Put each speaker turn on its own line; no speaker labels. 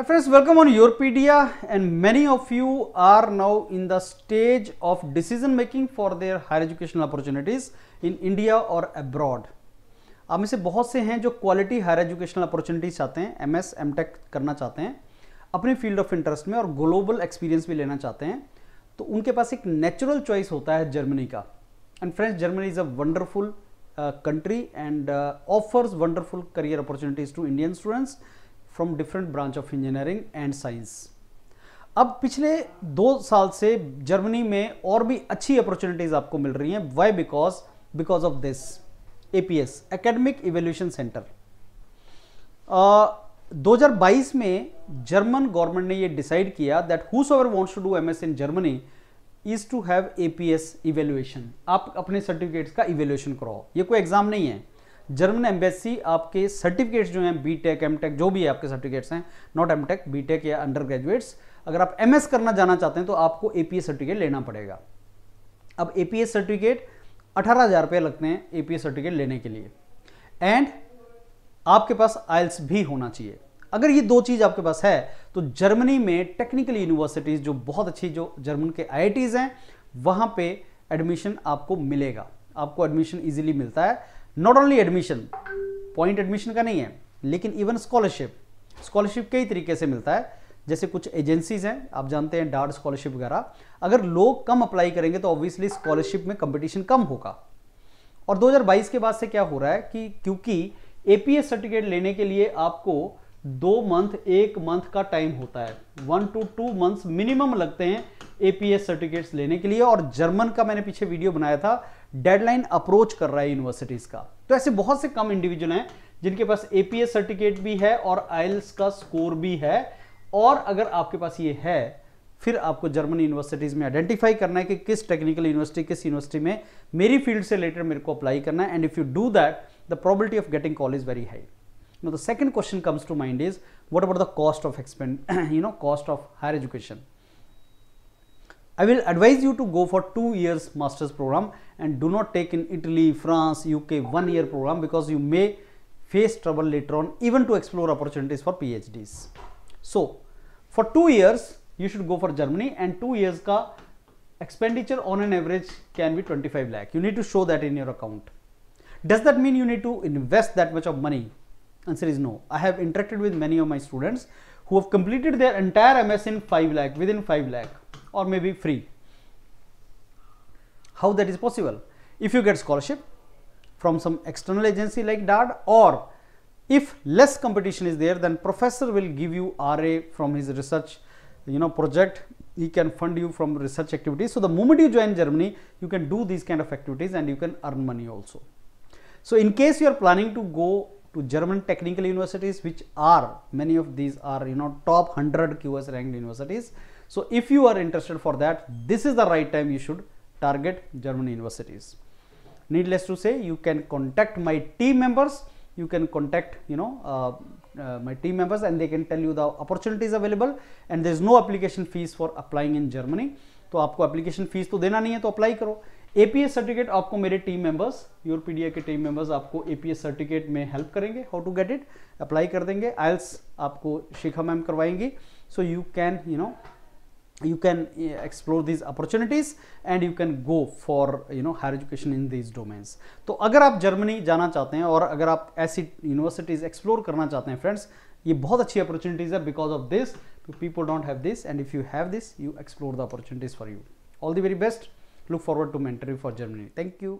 Hi friends, welcome on Yourpedia, and many of you are now in the stage of decision making for their higher educational opportunities in India or abroad. आप में से बहुत से हैं जो quality higher educational opportunities चाहते हैं, MS MTech करना चाहते हैं अपने फील्ड ऑफ इंटरेस्ट में और ग्लोबल एक्सपीरियंस भी लेना चाहते हैं, तो उनके पास एक नेचुरल चॉइस होता है जर्मनी का. And friends, Germany is a wonderful country and offers wonderful career opportunities to Indian students from different branch of engineering and science. अब पिछले 2 साल से जर्मनी में और भी अच्छी अपॉर्चुनिटीज आपको मिल रही हैं. Why? Because of this APS, academic evaluation centre. 2022 में जर्मन गवर्नमेंट ने ये डिसाइड किया that whosoever wants to do MS in Germany is to have APS evaluation. आप अपने सर्टिफिकेट्स का इवेल्युएशन कराओ. ये कोई एग्जाम नहीं है. जर्मन एम्बेसी आपके सर्टिफिकेट्स जो हैं, बीटेक एमटेक जो भी है आपके सर्टिफिकेट्स हैं, नॉट एमटेक, बीटेक या अंडर ग्रेजुएट्स, अगर आप एमएस करना जाना चाहते हैं तो आपको एपीएस सर्टिफिकेट लेना पड़ेगा. अब एपीएस सर्टिफिकेट 18,000 रुपये लगते हैं एपीएस सर्टिफिकेट लेने के लिए, एंड आपके पास आइल्स भी होना चाहिए. अगर ये 2 चीज आपके पास है तो जर्मनी में टेक्निकल यूनिवर्सिटीज जो बहुत अच्छी, जो जर्मन के आईआईटीज हैं, वहां पे एडमिशन आपको मिलेगा. आपको एडमिशन इजीली मिलता है. Not only admission, point admission का नहीं है, लेकिन इवन स्कॉलरशिप कई तरीके से मिलता है. जैसे कुछ एजेंसीज हैं, आप जानते हैं, डार्ट स्कॉलरशिप वगैरह. अगर लोग कम अप्लाई करेंगे तो ऑब्वियसली स्कॉलरशिप में कंपटीशन कम होगा. और 2022 के बाद से क्या हो रहा है कि क्योंकि एपीएस सर्टिफिकेट लेने के लिए आपको 1 मंथ का टाइम होता है, 1 to 2 months मिनिमम लगते हैं एपीएस सर्टिफिकेट्स लेने के लिए. और जर्मन का मैंने पीछे वीडियो बनाया था, डेडलाइन अप्रोच कर रहा है यूनिवर्सिटीज का. तो ऐसे बहुत से कम इंडिविजुअल हैं जिनके पास एपीएस सर्टिफिकेट भी है और आइल्स का स्कोर भी है. और अगर आपके पास ये है, फिर आपको जर्मन यूनिवर्सिटीज में आइडेंटिफाई करना है कि किस टेक्निकल यूनिवर्सिटी, किस यूनिवर्सिटी में मेरी फील्ड से रिलेटेड मेरे को अप्लाई करना है. And if you do that, the probability of getting call is very high. Now the second question comes to mind is, what about the cost of cost of higher education? I will advise you to go for 2 years master's program and do not take in Italy, France, UK 1 year program, because you may face trouble later on even to explore opportunities for PhDs. So for 2 years you should go for Germany, and 2 years ka expenditure on an average can be 25 lakh. You need to show that in your account. Does that mean you need to invest that much of money? Answer is no. I have interacted with many of my students who have completed their entire MS in 5 lakh, within 5 lakh, or maybe free. How that is possible? If you get scholarship from some external agency like DART, or if less competition is there, then professor will give you RA from his research project. He can fund you from research activities. So the moment you join Germany, you can do these kind of activities and you can earn money also. So in case you are planning to go to German technical universities, which are, many of these are top 100 QS ranked universities. So if you are interested for that, this is the right time you should target German universities. Needless to say, you can contact my team members. You can contact my team members, and they can tell you the opportunities available, and there is no application fees for applying in Germany. तो आपको application fees तो देना नहीं है, तो apply करो. APS certificate आपको मेरे टीम मेंबर्स, योरपीडिया के टीम मेंबर्स आपको एपीएस सर्टिफिकेट में हेल्प करेंगे. How to get it, apply कर देंगे. आइल्स आपको शिखा मैम करवाएंगी. So you can explore these opportunities and you can go for higher education in these domains. तो अगर आप जर्मनी जाना चाहते हैं और अगर आप ऐसी यूनिवर्सिटीज एक्सप्लोर करना चाहते हैं फ्रेंड्स, ये बहुत अच्छी अपॉर्चुनिटीज है. Because of this, people don't have this, and if you have this, you explore the opportunities for you. All the very best. Look forward to mentoring for Germany. Thank you.